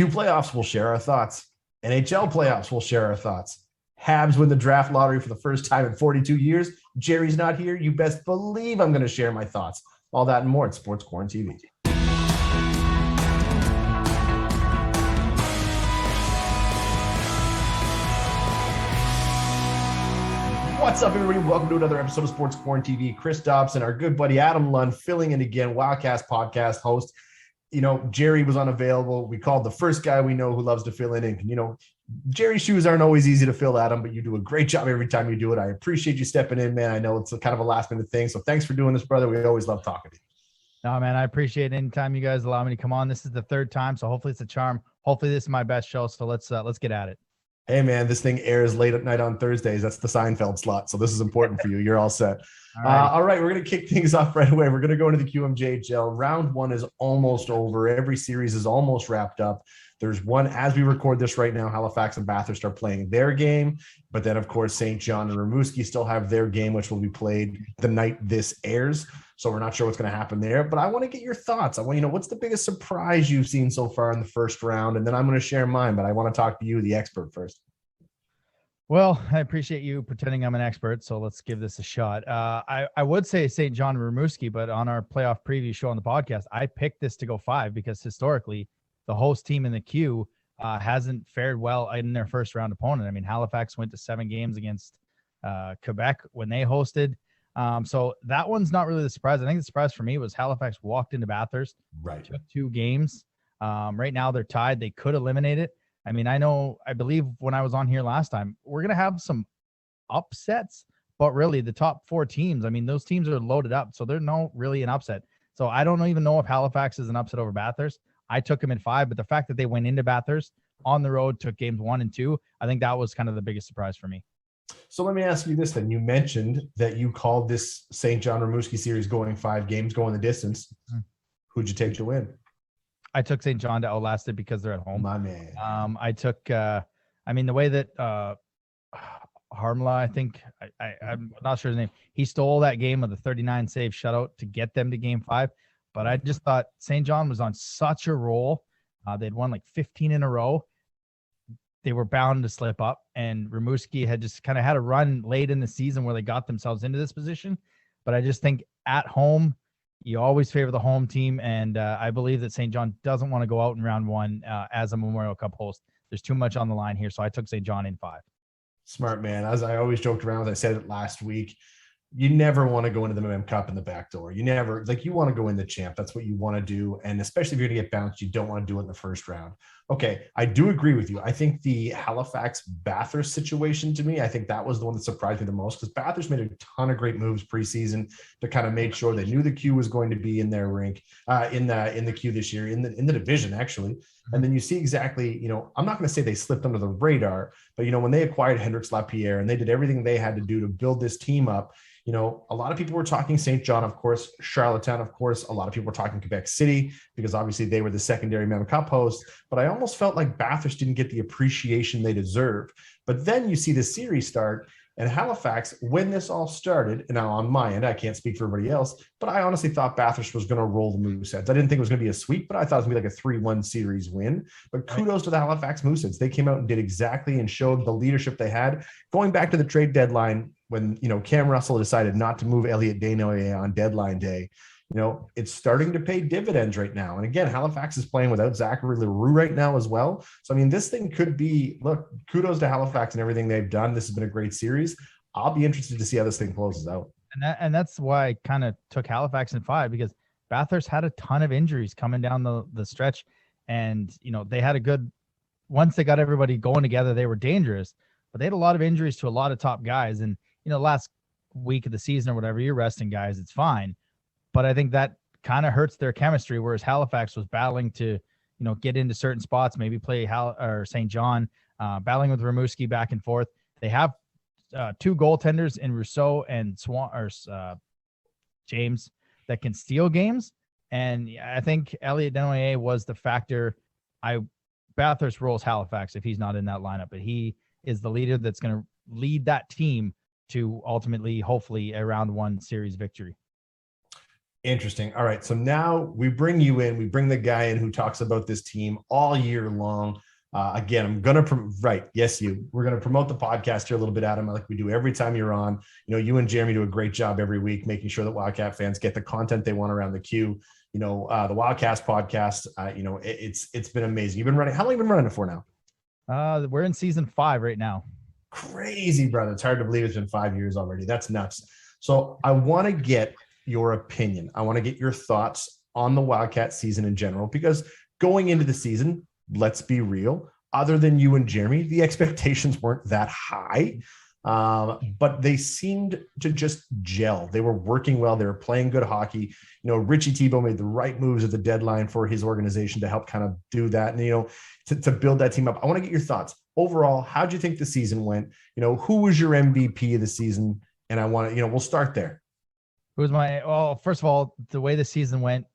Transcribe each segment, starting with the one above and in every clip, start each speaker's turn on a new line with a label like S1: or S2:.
S1: Q playoffs, we'll share our thoughts. NHL playoffs, we'll share our thoughts. Habs win the draft lottery for the first time in 42 years. Jerry's not here. You best believe I'm going to share my thoughts. All that and more at Sports QuaranTV. What's up, everybody? Welcome to another episode of Sports QuaranTV. Chris Dobson, our good buddy Adam Lund, filling in again, Wildcast podcast host. You know, Jerry was unavailable. We called the first guy we know who loves to fill in. And, you know, Jerry's shoes aren't always easy to fill, Adam, but you do a great job every time you do it. I appreciate you stepping in, man. I know it's kind of a last minute thing. So thanks for doing this, brother. We always love talking to you.
S2: No, man, I appreciate any time you guys allow me to come on. This is the third time, so hopefully it's a charm. Hopefully this is my best show. So let's get at it.
S1: Hey, man, this thing airs late at night on Thursdays. That's the Seinfeld slot. So this is important for you. You're all set. All right, we're going to kick things off right away. We're going to go into the QMJHL. Round one is almost over. Every series is almost wrapped up. There's one, as we record this right now, Halifax and Bathurst are playing their game. But then, of course, St. John and Rimouski still have their game, which will be played the night this airs. So we're not sure what's going to happen there. But I want to get your thoughts. I want to know, what's the biggest surprise you've seen so far in the first round? And then I'm going to share mine. But I want to talk to you, the expert, first.
S2: Well, I appreciate you pretending I'm an expert, so let's give this a shot. I would say St. John and Rimouski, but on our playoff preview show on the podcast, I picked this to go 5 because historically the host team in the Q hasn't fared well in their first round opponent. I mean, Halifax went to 7 games against Quebec when they hosted. So that one's not really the surprise. I think the surprise for me was Halifax walked into Bathurst, took 2 games. Right now they're tied. They could eliminate it. I mean, I believe when I was on here last time, we're going to have some upsets, but really the top 4 teams, I mean, those teams are loaded up. So they're not really an upset. So I don't even know if Halifax is an upset over Bathurst. I took them in 5, but the fact that they went into Bathurst on the road, took games 1 and 2, I think that was kind of the biggest surprise for me.
S1: So let me ask you this then. You mentioned that you called this St. John Rimouski series going 5 games, going the distance. Who'd you take to win?
S2: I took St. John to outlast it because they're at home.
S1: My man.
S2: I took, the way that Harmla, I think, I'm not sure his name, he stole that game with a 39 save shutout to get them to game 5. But I just thought St. John was on such a roll. They'd won like 15 in a row. They were bound to slip up. And Rimouski had just kind of had a run late in the season where they got themselves into this position. But I just think at home, you always favor the home team, and I believe that St. John doesn't want to go out in round 1 as a Memorial Cup host. There's too much on the line here, so I took St. John in 5.
S1: Smart, man. As I always joked around, I said it last week, you never want to go into the MM Cup in the back door. You never, you want to go in the champ. That's what you want to do, and especially if you're going to get bounced, you don't want to do it in the first round. Okay, I do agree with you. I think the Halifax-Bathurst situation, to me, I think that was the one that surprised me the most, because Bathurst made a ton of great moves preseason to kind of make sure they knew the Q was going to be in their rink, in the Q this year, in the division, actually. And then you see exactly, I'm not going to say they slipped under the radar, but, when they acquired Hendrix Lapierre and they did everything they had to do to build this team up, a lot of people were talking St. John, of course, Charlottetown, of course. A lot of people were talking Quebec City because obviously they were the secondary MM Cup host. But I almost felt like Bathurst didn't get the appreciation they deserved. But then you see the series start, and Halifax, when this all started, and now on my end, I can't speak for everybody else, but I honestly thought Bathurst was going to roll the Mooseheads. I didn't think it was going to be a sweep, but I thought it was going to be like a 3-1 series win. But kudos to the Halifax Mooseheads. They came out and did exactly and showed the leadership they had. Going back to the trade deadline, when, Cam Russell decided not to move Elliot Desnoyers on deadline day, it's starting to pay dividends right now. And again, Halifax is playing without Zachary Leroux right now as well. So, this thing could be, look, kudos to Halifax and everything they've done. This has been a great series. I'll be interested to see how this thing closes out.
S2: And that's why I kind of took Halifax in 5, because Bathurst had a ton of injuries coming down the stretch. And, they had once they got everybody going together, they were dangerous, but they had a lot of injuries to a lot of top guys. And, last week of the season or whatever, you're resting guys, it's fine. But I think that kind of hurts their chemistry, whereas Halifax was battling to, get into certain spots, maybe play St. John, battling with Rimouski back and forth. They have 2 goaltenders in Rousseau and James that can steal games. And I think Elliot Desnoyers was the factor. Bathurst rolls Halifax if he's not in that lineup, but he is the leader that's going to lead that team to ultimately, hopefully, a round 1 series victory.
S1: Interesting. All right. So now we bring you in, we bring the guy in who talks about this team all year long. Again, I'm going to, right. Yes, we're going to promote the podcast here a little bit, Adam, like we do every time you're on. You and Jeremy do a great job every week, making sure that Wildcat fans get the content they want around the Q. The Wildcast podcast, it's been amazing. You've been running, how long have you been running it for now?
S2: We're in season 5 right now.
S1: Crazy, brother. It's hard to believe it's been 5 years already. That's nuts. So I want to get your opinion. I want to get your thoughts on the Wildcat season in general, because going into the season, let's be real, other than you and Jeremy, the expectations weren't that high, but they seemed to just gel. They were working well. They were playing good hockey. Richie Thibault made the right moves at the deadline for his organization to help kind of do that. And, to build that team up. I want to get your thoughts overall. How do you think the season went? Who was your MVP of the season? And I want to, we'll start there.
S2: First of all, the way the season went,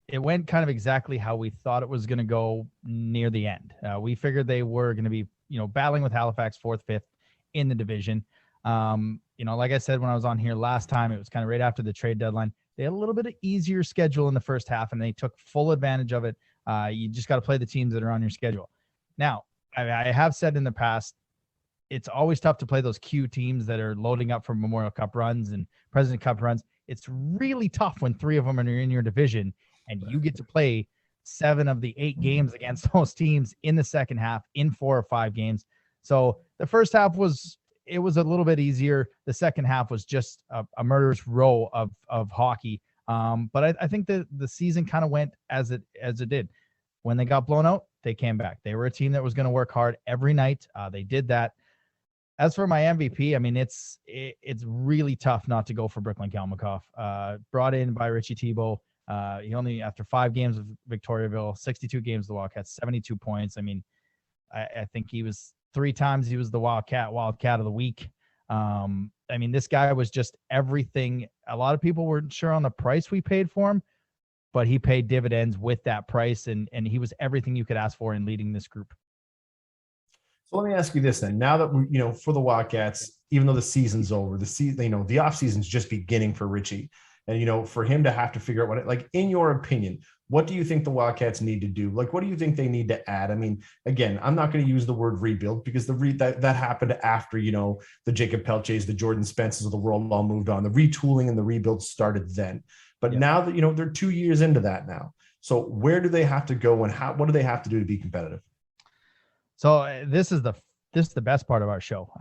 S2: it went kind of exactly how we thought it was going to go near the end. We figured they were going to be, battling with Halifax 4th, 5th in the division. Like I said, when I was on here last time, it was kind of right after the trade deadline. They had a little bit of easier schedule in the first half, and they took full advantage of it. You just got to play the teams that are on your schedule. Now, I have said in the past, it's always tough to play those Q teams that are loading up for Memorial Cup runs and President Cup runs. It's really tough when 3 of them are in your division and you get to play 7 of the 8 games against those teams in the second half in 4 or 5 games. So the first half was a little bit easier. The second half was just a murderous row of hockey. But I think the season kind of went as it did. When they got blown out, they came back. They were a team that was going to work hard every night. They did that. As for my MVP, I mean, it's really tough not to go for Brooklyn Kalmakoff. Brought in by Richie Thibault. He only, after 5 games of Victoriaville, 62 games of the Wildcats, 72 points. I mean, I think he was 3 times he was the Wildcat of the week. I mean, this guy was just everything. A lot of people weren't sure on the price we paid for him, but he paid dividends with that price, and he was everything you could ask for in leading this group.
S1: So let me ask you this then. Now that we, for the Wildcats, even though the season's over, the off season's just beginning for Richie, and for him to have to figure out in your opinion, what do you think the Wildcats need to do? What do you think they need to add? I mean, again, I'm not going to use the word rebuild because that happened after the Jacob Pelches, the Jordan Spences of the world all moved on. The retooling and the rebuild started then, but now that they're 2 years into that now. So where do they have to go, and what do they have to do to be competitive?
S2: So this is the best part of our show.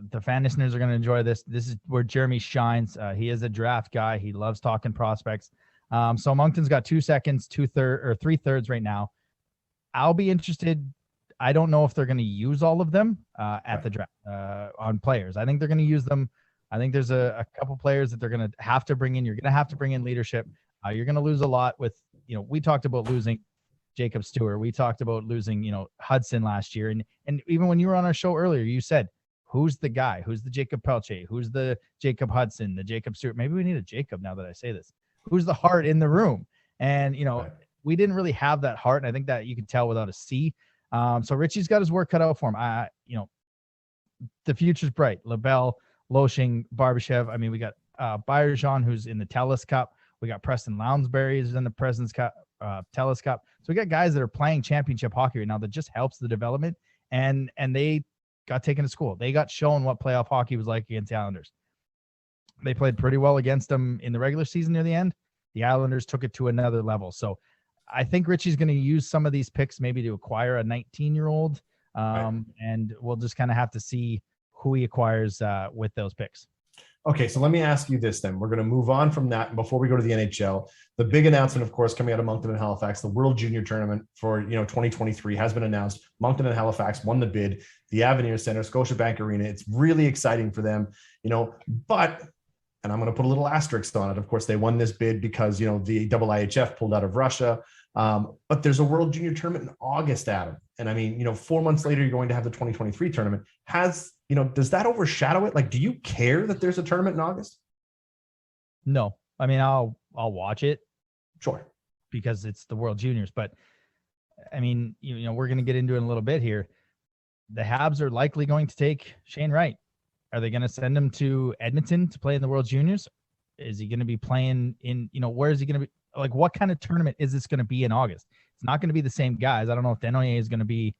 S2: The fan listeners are going to enjoy this. This is where Jeremy shines. He is a draft guy. He loves talking prospects. So Moncton's got 2 seconds, 3/3 right now. I'll be interested. I don't know if they're going to use all of them at the draft on players. I think they're going to use them. I think there's a couple players that they're going to have to bring in. You're going to have to bring in leadership. You're going to lose a lot with, we talked about losing Jacob Stewart. We talked about losing, Hudson last year. And even when you were on our show earlier, you said, who's the guy? Who's the Jacob Pelche? Who's the Jacob Hudson, the Jacob Stewart? Maybe we need a Jacob now that I say this. Who's the heart in the room? And, we didn't really have that heart. And I think that you can tell without a C. So Richie's got his work cut out for him. The future's bright. LaBelle, Loshing, Barbashev. I mean, we got Bayerjean, who's in the TELUS Cup. We got Preston Lounsbury, who's in the President's Cup. TELUS Cup. So we got guys that are playing championship hockey right now that just helps the development, and they got taken to school. They got shown what playoff hockey was like against the Islanders. They played pretty well against them in the regular season near the end. The Islanders took it to another level. So I think Richie's going to use some of these picks maybe to acquire a 19-year-old, and we'll just kind of have to see who he acquires with those picks.
S1: Okay, so let me ask you this then. We're going to move on from that. And before we go to the NHL, the big announcement, of course, coming out of Moncton and Halifax, the World Junior Tournament for 2023 has been announced. Moncton and Halifax won the bid, the Avenir Center, Scotiabank Arena. It's really exciting for them, but, and I'm going to put a little asterisk on it. Of course, they won this bid because, the IIHF pulled out of Russia. But there's a World Junior Tournament in August, Adam. And I mean, 4 months later, you're going to have the 2023 tournament. Does that overshadow it? Do you care that there's a tournament in August?
S2: No. I mean, I'll watch it.
S1: Sure.
S2: Because it's the World Juniors. But I mean, we're going to get into it in a little bit here. The Habs are likely going to take Shane Wright. Are they going to send him to Edmonton to play in the World Juniors? Is he going to be playing in, where is he going to be? Like, what kind of tournament is this going to be in August? It's not going to be the same guys. I don't know if Denoyer is going to be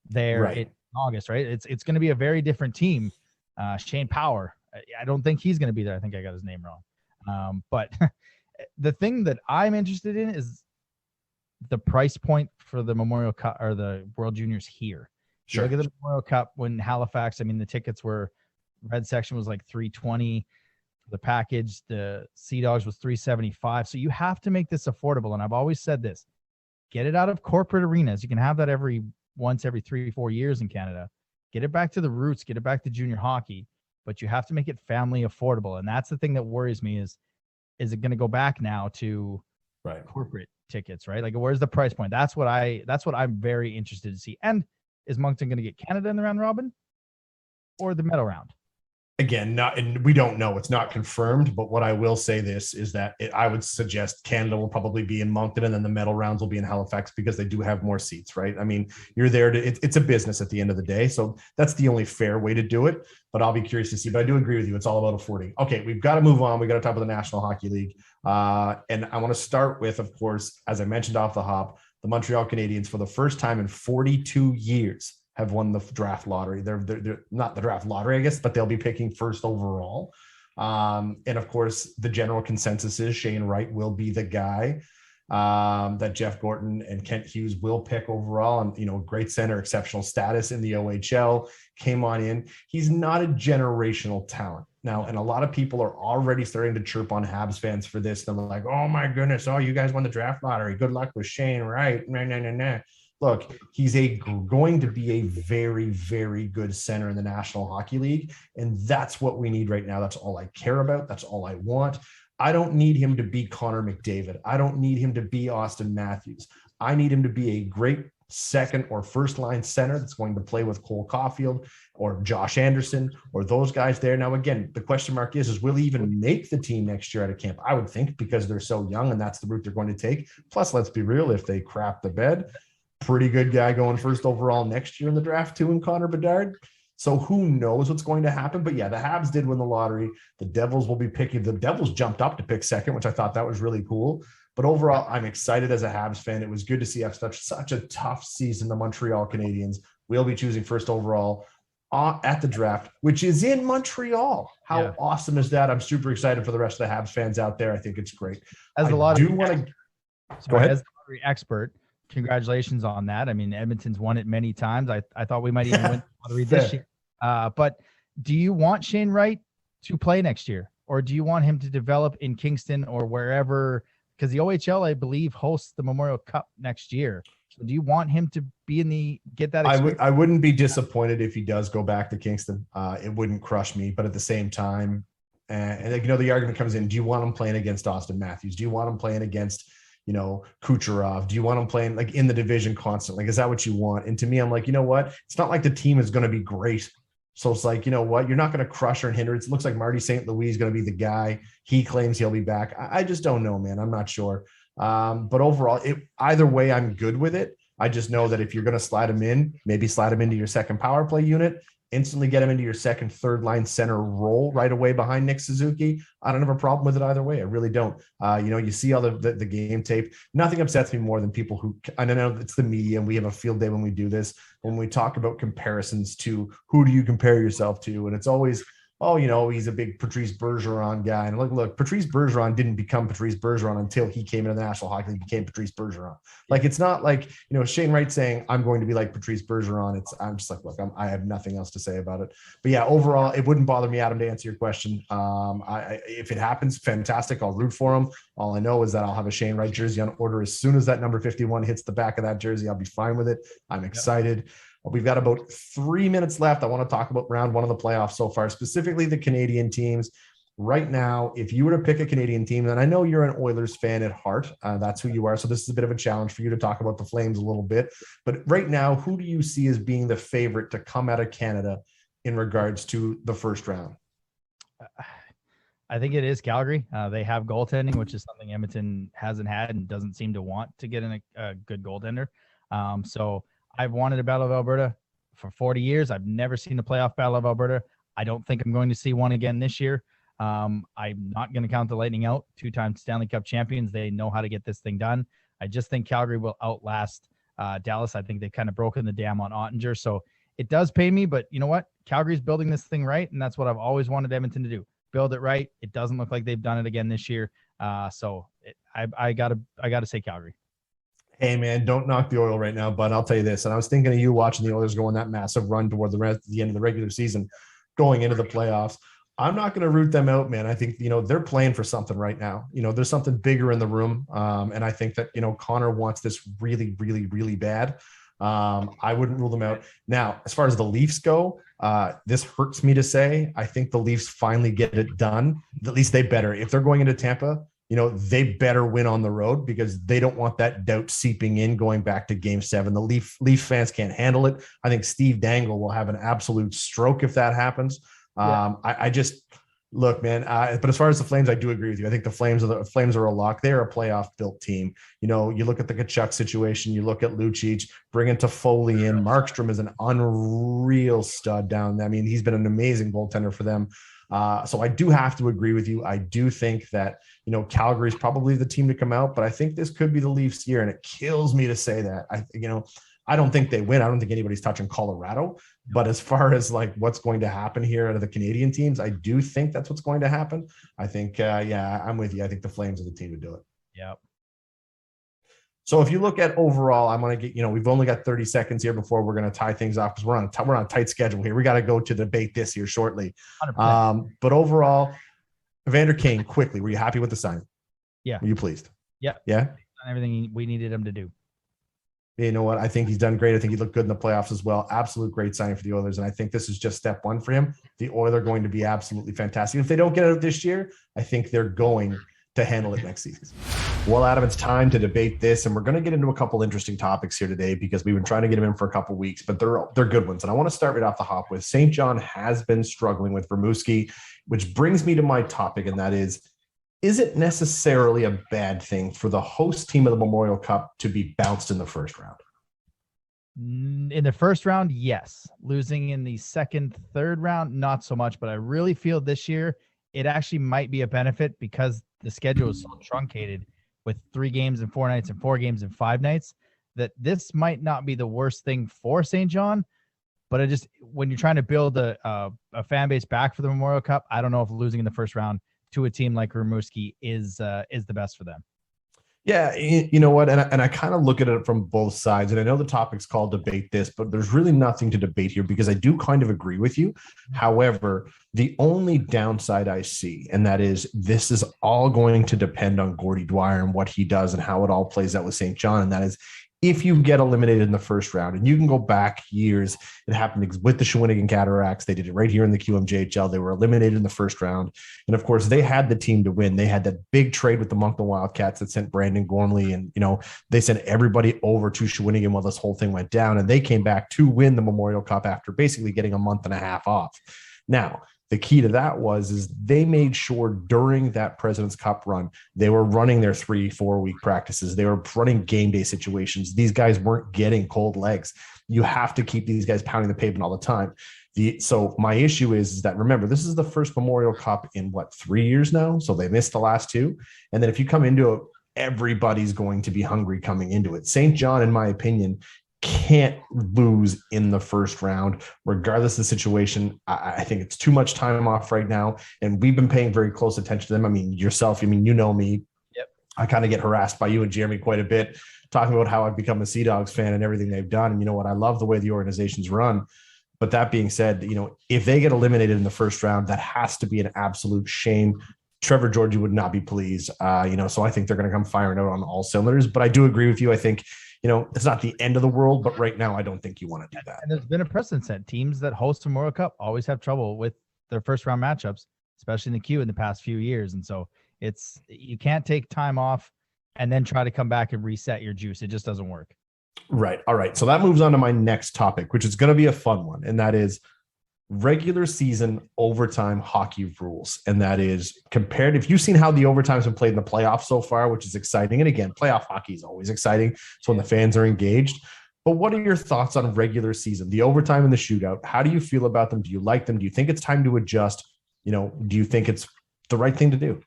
S2: there in August, right? It's going to be a very different team. Shane Power, I don't think he's going to be there. I think I got his name wrong. But the thing that I'm interested in is the price point for the Memorial Cup or the World Juniors here.
S1: Sure.
S2: Look at the Memorial Cup when Halifax, I mean, the tickets were, red section was like $320. The package, the Sea Dogs was $375. So you have to make this affordable. And I've always said this, get it out of corporate arenas. You can have that once every 3-4 years in Canada. Get it back to the roots, get it back to junior hockey, but you have to make it family affordable. And that's the thing that worries me is it going to go back now to corporate tickets, right? Like, where's the price point? That's what I'm very interested to see. And is Moncton going to get Canada in the round robin or the medal round?
S1: Again, and we don't know. It's not confirmed, but what I will say this is that I would suggest Canada will probably be in Moncton, and then the medal rounds will be in Halifax because they do have more seats, right? I mean, you're there it's a business at the end of the day. So that's the only fair way to do it, but I'll be curious to see. But I do agree with you. It's all about affording. Okay, we've got to move on. We got to talk about the National Hockey League. And I want to start with, of course, as I mentioned off the hop, the Montreal Canadiens for the first time in 42 years have won the draft lottery. They're not the draft lottery, I guess, but they'll be picking first overall. And of course, the general consensus is Shane Wright will be the guy that Jeff Gorton and Kent Hughes will pick overall. And, great center, exceptional status in the OHL, came on in. He's not a generational talent now. And a lot of people are already starting to chirp on Habs fans for this. They're like, oh my goodness. Oh, you guys won the draft lottery. Good luck with Shane Wright. Nah. Look, he's going to be a very, very good center in the National Hockey League, and that's what we need right now. That's all I care about. That's all I want. I don't need him to be Connor McDavid. I don't need him to be Austin Matthews. I need him to be a great second or first line center that's going to play with Cole Caulfield or Josh Anderson or those guys there. Now, again, the question mark is will he even make the team next year out of camp? I would think, because they're so young and that's the route they're going to take. Plus, let's be real, if they crap the bed, pretty good guy going first overall next year in the draft too, in Connor Bedard. So who knows what's going to happen? But yeah, the Habs did win the lottery. The Devils will be picking. The Devils jumped up to pick second, which I thought that was really cool. But overall, I'm excited as a Habs fan. It was good to see after such a tough season, the Montreal Canadiens will be choosing first overall at the draft, which is in Montreal. How awesome is that? I'm super excited for the rest of the Habs fans out there. I think it's great.
S2: As the lottery expert, congratulations on that. I mean, Edmonton's won it many times. I thought we might even win the lottery this year. But do you want Shane Wright to play next year, or do you want him to develop in Kingston or wherever? Because the OHL, I believe, hosts the Memorial Cup next year. So do you want him to be get that experience?
S1: I wouldn't be disappointed if he does go back to Kingston. It wouldn't crush me, but at the same time, and the argument comes in: do you want him playing against Austin Matthews? Do you want him playing against Kucherov? Do you want him playing like in the division constantly? Like, is that what you want? And to me, I'm like, you know what? It's not like the team is going to be great. So it's like, you know what? You're not going to crush or hinder. It looks like Marty St. Louis is going to be the guy. He claims he'll be back. I just don't know, man. I'm not sure. But overall, either way, I'm good with it. I just know that if you're going to slide him in, maybe slide him into your second power play unit, instantly get him into your second, third line center role right away behind Nick Suzuki. I don't have a problem with it either way. I really don't. You see all the game tape. Nothing upsets me more than people who, I know it's the media and we have a field day when we do this, when we talk about comparisons to who do you compare yourself to? And it's always, he's a big Patrice Bergeron guy. And look, Patrice Bergeron didn't become Patrice Bergeron until he came into the National Hockey League, became Patrice Bergeron. Like, it's not like, Shane Wright saying, I'm going to be like Patrice Bergeron. I'm just like, look, I have nothing else to say about it. But yeah, overall, it wouldn't bother me, Adam, to answer your question. If it happens, fantastic. I'll root for him. All I know is that I'll have a Shane Wright jersey on order as soon as that number 51 hits the back of that jersey. I'll be fine with it. I'm excited. We've got about 3 minutes left. I want to talk about round one of the playoffs so far, specifically the Canadian teams. Right now, if you were to pick a Canadian team, and I know you're an Oilers fan at heart, that's who you are. So this is a bit of a challenge for you to talk about the Flames a little bit. But right now, who do you see as being the favorite to come out of Canada in regards to the first round?
S2: I think it is Calgary. They have goaltending, which is something Edmonton hasn't had and doesn't seem to want to get in a good goaltender. So I've wanted a Battle of Alberta for 40 years. I've never seen a playoff Battle of Alberta. I don't think I'm going to see one again this year. I'm not going to count the Lightning out. 2-time Stanley Cup champions. They know how to get this thing done. I just think Calgary will outlast Dallas. I think they've kind of broken the dam on Ottinger. So it does pay me, but you know what? Calgary's building this thing right, and that's what I've always wanted Edmonton to do. Build it right. It doesn't look like they've done it again this year. I gotta say Calgary.
S1: Hey man, don't knock the Oil right now, but I'll tell you this. And I was thinking of you watching the Oilers go on that massive run toward the end of the regular season, going into the playoffs. I'm not going to root them out, man. I think, they're playing for something right now. There's something bigger in the room. And I think that, Connor wants this really, really, really bad. I wouldn't rule them out. Now, as far as the Leafs go, this hurts me to say, I think the Leafs finally get it done. At least they better. If they're going into Tampa, they better win on the road, because they don't want that doubt seeping in going back to Game 7. The Leaf fans can't handle it. I think Steve Dangle will have an absolute stroke if that happens. Yeah. I just look, man. But as far as the Flames, I do agree with you. I think the Flames are a lock. They're a playoff built team. You look at the Kachuk situation. You look at Lucic, bringing Toffoli in. Markstrom is an unreal stud down there. I mean, he's been an amazing goaltender for them. So I do have to agree with you. I do think that, Calgary is probably the team to come out, but I think this could be the Leafs' year, and it kills me to say that. I don't think they win. I don't think anybody's touching Colorado, but as far as like what's going to happen here out of the Canadian teams, I do think that's what's going to happen. I think, I'm with you. I think the Flames are the team to do it.
S2: Yep.
S1: So if you look at overall, I'm going to get, we've only got 30 seconds here before we're going to tie things off, because we're on a tight schedule here. We got to go to debate this here shortly. But overall, Evander Kane, quickly, were you happy with the signing?
S2: Yeah.
S1: Were you pleased?
S2: Yeah.
S1: Yeah.
S2: Done everything we needed him to do.
S1: You know what? I think he's done great. I think he looked good in the playoffs as well. Absolute great signing for the Oilers. And I think this is just step one for him. The Oilers are going to be absolutely fantastic. If they don't get it out this year, I think they're going to handle it next season. Well, Adam, it's time to debate this, and we're going to get into a couple interesting topics here today, because we've been trying to get them in for a couple weeks, but they're good ones. And I want to start right off the hop with St. John has been struggling with Rimouski, which brings me to my topic, and that is it necessarily a bad thing for the host team of the Memorial Cup to be bounced in the first round?
S2: In the first round, yes. Losing in the second, third round, not so much. But I really feel this year it actually might be a benefit, because the schedule is so truncated with 3 games in 4 nights and 4 games in 5 nights, that this might not be the worst thing for St. John. But when you're trying to build a fan base back for the Memorial Cup, I don't know if losing in the first round to a team like Rimouski is the best for them.
S1: Yeah, you know what? And I kind of look at it from both sides. And I know the topic's called debate this, but there's really nothing to debate here, because I do kind of agree with you. However, the only downside I see, and that is this is all going to depend on Gordie Dwyer and what he does and how it all plays out with St. John. And that is, if you get eliminated in the first round, and you can go back years, it happened with the Shawinigan Cataracts. They did it right here in the QMJHL. They were eliminated in the first round. And of course, they had the team to win. They had that big trade with the Moncton Wildcats that sent Brandon Gormley, and, they sent everybody over to Shawinigan while this whole thing went down. And they came back to win the Memorial Cup after basically getting a month and a half off. Now, the key to that is they made sure during that President's Cup run, they were running their 3-4 week practices. They were running game day situations. These guys weren't getting cold legs. You have to keep these guys pounding the pavement all the time. So my issue is that, remember, this is the first Memorial Cup in 3 years now. So they missed the last 2. And then if you come into it, everybody's going to be hungry coming into it. St. John, in my opinion, can't lose in the first round, regardless of the situation. I think it's too much time off right now, and we've been paying very close attention to them. I mean, yourself, you know me.
S2: Yep.
S1: I kind of get harassed by you and Jeremy quite a bit, talking about how I've become a Sea Dogs fan and everything they've done. And you know what? I love the way the organization's run. But that being said, if they get eliminated in the first round, that has to be an absolute shame. Trevor Georgie would not be pleased. So I think they're going to come firing out on all cylinders. But I do agree with you. I think, it's not the end of the world, but right now I don't think you want to do that.
S2: And there's been a precedent set. Teams that host a Memorial Cup always have trouble with their first round matchups, especially in the Q in the past few years. And so you can't take time off and then try to come back and reset your juice. It just doesn't work.
S1: Right. All right. So that moves on to my next topic, which is going to be a fun one. And that is regular season overtime hockey rules. And that is compared. If you've seen how the overtime's been played in the playoffs so far, which is exciting. And again, playoff hockey is always exciting. So when the fans are engaged. But what are your thoughts on regular season, the overtime and the shootout? How do you feel about them? Do you like them? Do you think it's time to adjust? Do you think it's the right thing to do.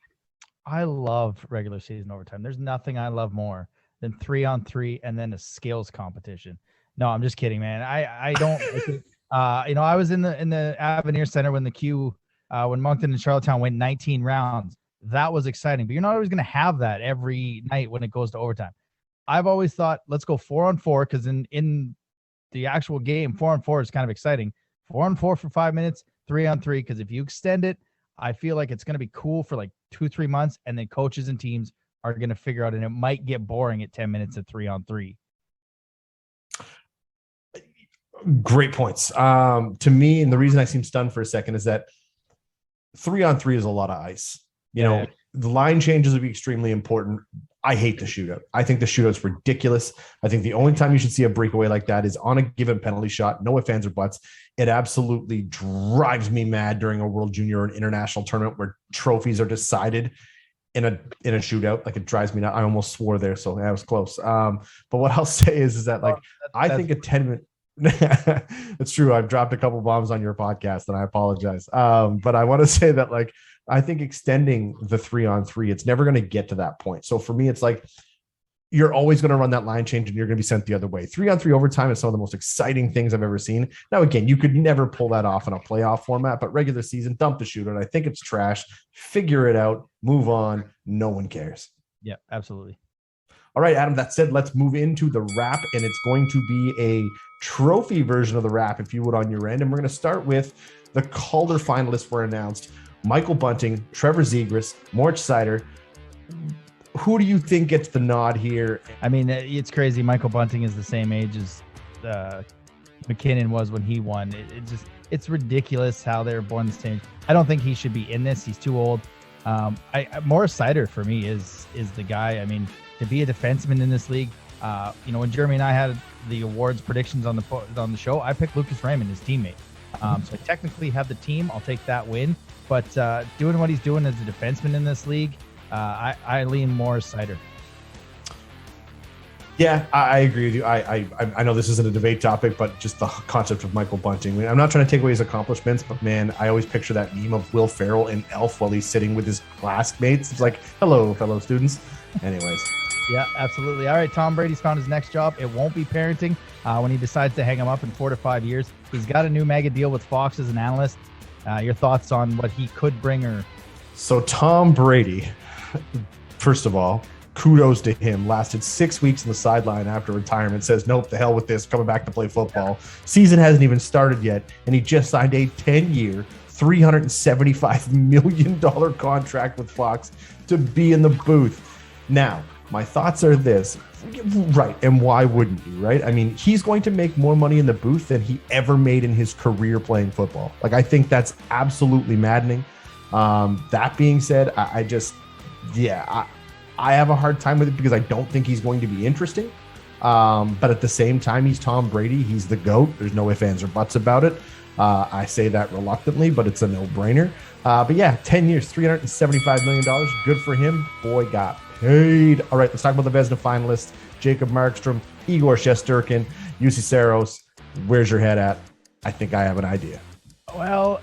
S2: I love regular season overtime. There's nothing I love more than 3-on-3 and then a skills competition. No, I'm just kidding, man. I don't like it. I was in the Avenir Center when when Moncton and Charlottetown went 19 rounds. That was exciting, but you're not always going to have that every night when it goes to overtime. I've always thought, let's go 4-on-4, because in the actual game, 4-on-4 is kind of exciting. 4-on-4 for 5 minutes, 3-on-3, because if you extend it, I feel like it's going to be cool for like 2-3 months, and then coaches and teams are going to figure out, and it might get boring at 10 minutes at 3-on-3.
S1: Great points. To me, and the reason I seem stunned for a second is that 3-on-3 is a lot of ice. The line changes would be extremely important. I hate the shootout. I think the shootout's ridiculous. I think the only time you should see a breakaway like that is on a given penalty shot. No ifs, ands, or buts. It absolutely drives me mad during a World Junior or an international tournament where trophies are decided in a shootout. Like, it drives me nuts. I almost swore there, so that was close. But what I'll say is that, like, I think a 10-minute. It's true. I've dropped a couple bombs on your podcast, and I apologize. But I want to say that, like, I think extending the 3-on-3, it's never going to get to that point. So for me, it's like, you're always going to run that line change and you're going to be sent the other way. 3-on-3 overtime is some of the most exciting things I've ever seen. Now, again, you could never pull that off in a playoff format, but regular season, dump the shootout. I think it's trash. Figure it out. Move on. No one cares.
S2: Yeah, absolutely.
S1: All right, Adam, that said, let's move into the wrap, and it's going to be a trophy version of the wrap, if you would, on your end. And we're going to start with the Calder finalists were announced. Michael Bunting, Trevor Zegras, Mort Seider. Who do you think gets the nod here?
S2: I mean, it's crazy. Michael Bunting is the same age as McKinnon was when he won. It's ridiculous how they're born the same. I don't think he should be in this. He's too old. Morris Seider for me is the guy. I mean, to be a defenseman in this league, when Jeremy and I had the awards predictions on the show, I picked Lucas Raymond, his teammate. So I technically have the team. I'll take that win. But doing what he's doing as a defenseman in this league, I lean Morris Seider.
S1: Yeah, I agree with you. I know this isn't a debate topic, but just the concept of Michael Bunting. I mean, I'm not trying to take away his accomplishments, but man, I always picture that meme of Will Ferrell in Elf while he's sitting with his classmates. It's like, hello, fellow students. Anyways.
S2: Yeah, absolutely. All right, Tom Brady's found his next job. It won't be parenting when he decides to hang him up in 4 to 5 years. He's got a new mega deal with Fox as an analyst. Your thoughts on what he could bring her?
S1: So Tom Brady, first of all, kudos to him. Lasted 6 weeks on the sideline after retirement. Says, nope, the hell with this. Coming back to play football. Season hasn't even started yet, and he just signed a 10-year, $375 million contract with Fox to be in the booth. Now, my thoughts are this. Right, and why wouldn't you, right? I mean, he's going to make more money in the booth than he ever made in his career playing football. Like, I think that's absolutely maddening. That being said, I have a hard time with it because I don't think he's going to be interesting. But at the same time, he's Tom Brady. He's the GOAT. There's no ifs, ands, or buts about it. I say that reluctantly, but it's a no-brainer. But yeah, 10 years, $375 million. Good for him. Boy got paid. All right, let's talk about the Vezina finalists. Jacob Markstrom, Igor Shesterkin, UC Saros. Where's your head at? I think I have an idea.
S2: Well,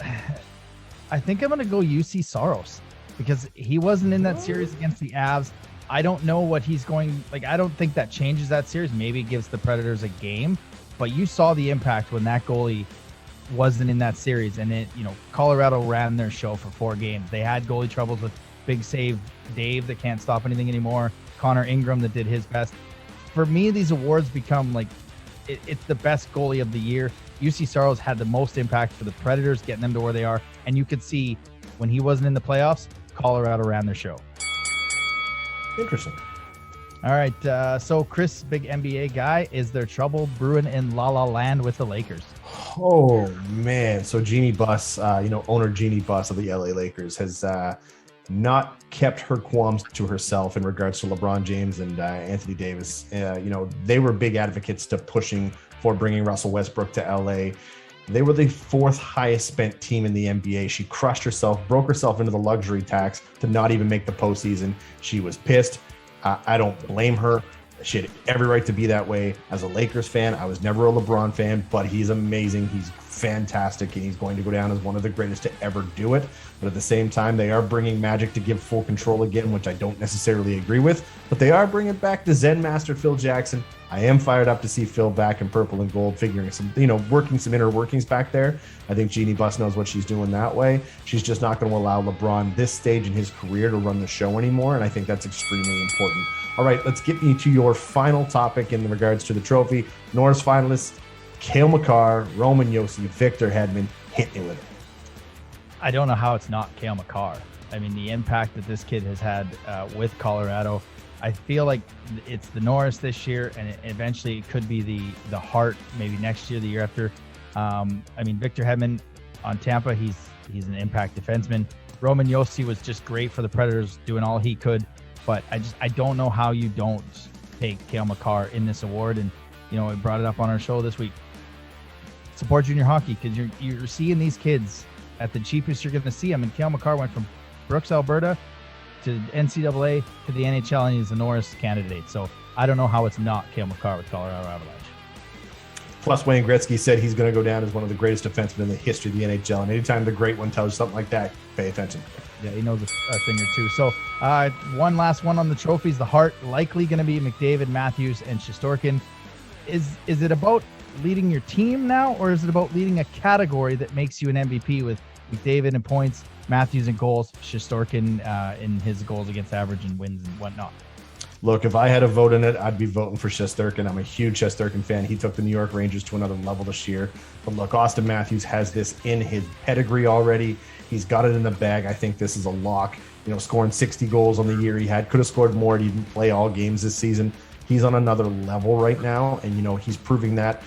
S2: I think I'm going to go UC Saros because he wasn't in that series against the Avs. I don't know what he's going, like, I don't think that changes that series. Maybe it gives the Predators a game, but you saw the impact when that goalie wasn't in that series. And it, Colorado ran their show for 4 games. They had goalie troubles with Big Save Dave that can't stop anything anymore. Connor Ingram that did his best. For me, these awards become like, it's the best goalie of the year. UC Saros had the most impact for the Predators, getting them to where they are. And you could see when he wasn't in the playoffs, Colorado ran their show.
S1: Interesting.
S2: All right. So Chris, big NBA guy, is there trouble brewing in La La Land with the Lakers?
S1: Oh man. So Jeannie Buss, owner Jeannie Buss of the LA Lakers has not kept her qualms to herself in regards to LeBron James and Anthony Davis. They were big advocates to pushing for bringing Russell Westbrook to LA. They were the 4th highest spent team in the NBA. She crushed herself, broke herself into the luxury tax to not even make the postseason. She was pissed. I don't blame her. She had every right to be that way. As a Lakers fan, I was never a LeBron fan, but he's amazing. He's fantastic, and he's going to go down as one of the greatest to ever do it. But at the same time, they are bringing Magic to give full control again, which I don't necessarily agree with. But they are bringing back the Zen Master Phil Jackson. I am fired up to see Phil back in purple and gold, figuring some, working some inner workings back there. I think Jeannie Buss knows what she's doing that way. She's just not going to allow LeBron this stage in his career to run the show anymore, and I think that's extremely important. All right, let's get me to your final topic in regards to the trophy. Norris finalists, Cale Makar, Roman Josi, Victor Hedman. Hit me with it.
S2: I don't know how it's not Cale Makar. I mean, the impact that this kid has had with Colorado, I feel like it's the Norris this year, and eventually it could be the Hart maybe next year, the year after. I mean, Victor Hedman on Tampa, he's an impact defenseman. Roman Josi was just great for the Predators, doing all he could. But I don't know how you don't take Cale Makar in this award. And, I brought it up on our show this week. Support junior hockey, because you're seeing these kids at the cheapest you're going to see them. And Cale Makar went from Brooks, Alberta to NCAA to the NHL, and he's a Norris candidate. So I don't know how it's not Cale Makar with Colorado Avalanche.
S1: Plus, Wayne Gretzky said he's going to go down as one of the greatest defensemen in the history of the NHL. And anytime the great one tells you something like that, pay attention.
S2: Yeah, he knows a thing or two. So one last one on the trophies. The Hart likely going to be McDavid, Matthews, and Shesterkin. Is it about leading your team now, or is it about leading a category that makes you an MVP with McDavid in points, Matthews in goals, Shesterkin in his goals against average and wins and whatnot?
S1: Look, if I had a vote in it, I'd be voting for Shesterkin. I'm a huge Shesterkin fan. He took the New York Rangers to another level this year. But look, Austin Matthews has this in his pedigree already. He's got it in the bag. I think this is a lock. Scoring 60 goals on the year he had. Could have scored more. He didn't play all games this season. He's on another level right now. And, he's proving that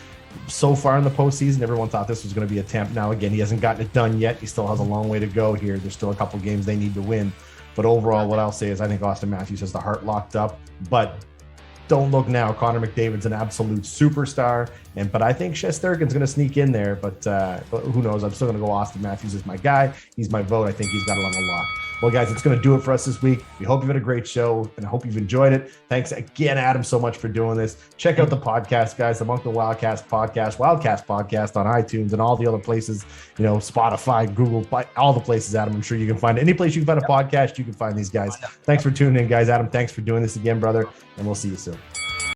S1: so far in the postseason. Everyone thought this was going to be a attempt. Now, again, he hasn't gotten it done yet. He still has a long way to go here. There's still a couple games they need to win. But overall, what I'll say is I think Austin Matthews has the Hart locked up. But don't look now. Connor McDavid's an absolute superstar. But I think Shesterkin's going to sneak in there. But who knows? I'm still going to go Austin Matthews as my guy. He's my vote. I think he's got it on the lock. Well, guys, it's going to do it for us this week. We hope you've had a great show, and I hope you've enjoyed it. Thanks again, Adam, so much for doing this. Check out the podcast, guys, the Moncton Wildcast podcast on iTunes and all the other places, Spotify, Google, all the places, Adam. I'm sure you can find it. Any place you can find a podcast, you can find these guys. Thanks for tuning in, guys. Adam, thanks for doing this again, brother, and we'll see you soon.